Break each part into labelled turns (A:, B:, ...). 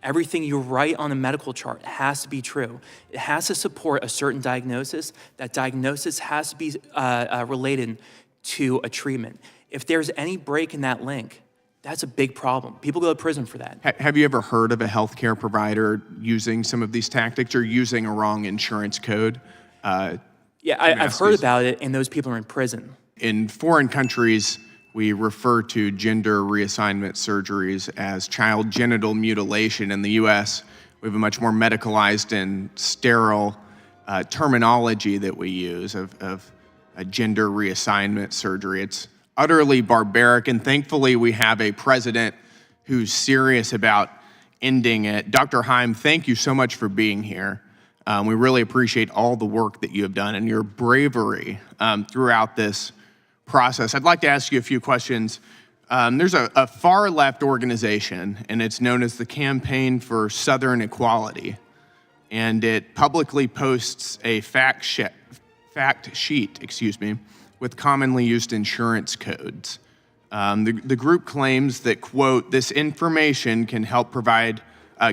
A: Everything you write on a medical chart has to be true. It has to support a certain diagnosis. That diagnosis has to be related to a treatment. If there's any break in that link, that's a big problem. People go to prison for that.
B: Have you ever heard of a healthcare provider using some of these tactics or using a wrong insurance code?
A: Yeah, I've heard about it, and those people are in prison.
B: In foreign countries, we refer to gender reassignment surgeries as child genital mutilation. In the US, we have a much more medicalized and sterile terminology that we use of a gender reassignment surgery. It's utterly barbaric, and thankfully we have a president who's serious about ending it. Dr. Haim, thank you so much for being here. We really appreciate all the work that you have done and your bravery throughout this process. I'd like to ask you a few questions. There's a far-left organization, and it's known as the Campaign for Southern Equality, and it publicly posts a fact sheet, with commonly used insurance codes. The group claims that, quote, this information can help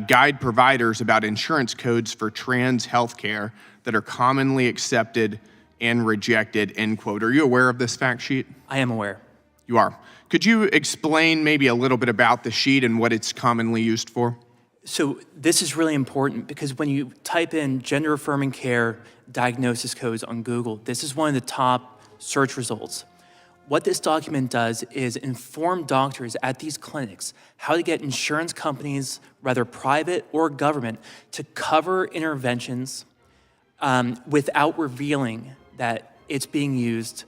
B: guide providers about insurance codes for trans healthcare that are commonly accepted and rejected, end quote. Are you aware of this fact sheet?
A: I am aware.
B: You are. Could you explain maybe a little bit about the sheet and what it's commonly used for?
A: So this is really important because when you type in gender-affirming care diagnosis codes on Google, this is one of the top search results. What this document does is inform doctors at these clinics how to get insurance companies, whether private or government, to cover interventions without revealing that it's being used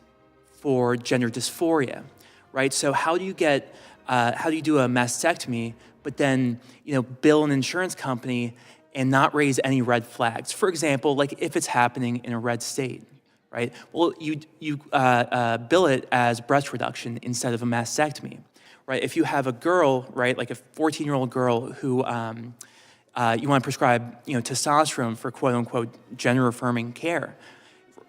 A: for gender dysphoria, right? So how do you do a mastectomy, but then bill an insurance company and not raise any red flags? For example, like if it's happening in a red state, right? Well, you bill it as breast reduction instead of a mastectomy, right? If you have a girl, right, like a 14-year-old girl who you want to prescribe, testosterone for quote unquote gender affirming care,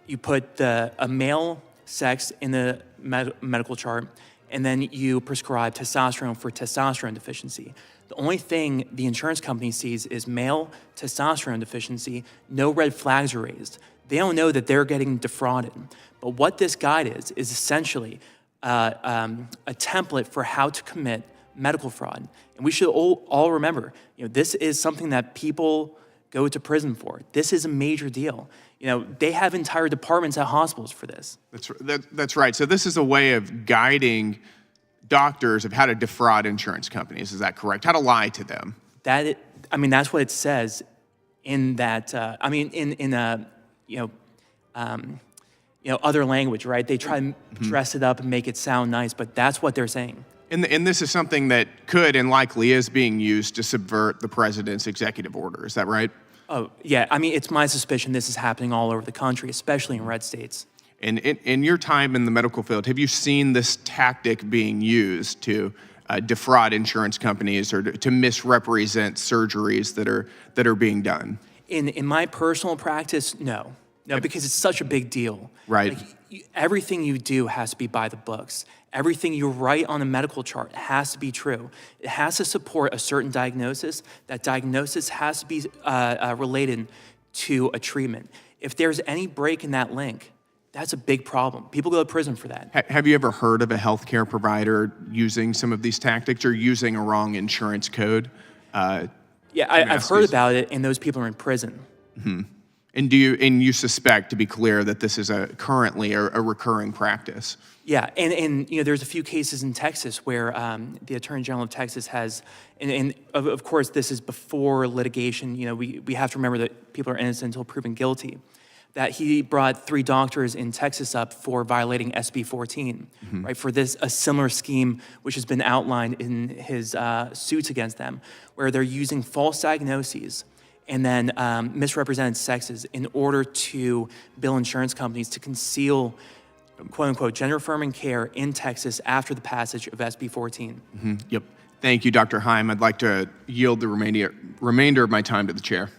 A: you put a male sex in the medical chart, and then you prescribe testosterone for testosterone deficiency. The only thing the insurance company sees is male testosterone deficiency, no red flags are raised. They don't know that they're getting defrauded. But what this guide is essentially a template for how to commit medical fraud. And we should all remember, this is something that people go to prison for. This is a major deal. They have entire departments at hospitals for this.
B: That's right. So this is a way of guiding doctors of how to defraud insurance companies. Is that correct? How to lie to them?
A: That's what it says in that. Other language, right? They try to dress it up and make it sound nice, but that's what they're saying.
B: And this is something that could and likely is being used to subvert the president's executive order. Is that right?
A: Oh, yeah. It's my suspicion this is happening all over the country, especially in red states.
B: And in your time in the medical field, have you seen this tactic being used to defraud insurance companies or to misrepresent surgeries that are being done?
A: In my personal practice, no. No, because it's such a big deal.
B: Right.
A: Everything you do has to be by the books. Everything you write on a medical chart has to be true. It has to support a certain diagnosis. That diagnosis has to be related to a treatment. If there's any break in that link, that's a big problem. People go to prison for that.
B: Have you ever heard of a healthcare provider using some of these tactics or using a wrong insurance code?
A: Yeah, I've heard about it, and those people are in prison.
B: Mm-hmm. And you suspect, to be clear, that this is currently a recurring practice?
A: Yeah, and there's a few cases in Texas where the Attorney General of Texas has, and of course this is before litigation. We have to remember that people are innocent until proven guilty. That he brought 3 doctors in Texas up for violating SB 14, right? For a similar scheme which has been outlined in his suits against them, where they're using false diagnoses and then misrepresented sexes in order to bill insurance companies to conceal, quote unquote, gender affirming care in Texas after the passage of SB 14.
B: Yep. Thank you, Dr. Haim. I'd like to yield the remainder of my time to the chair.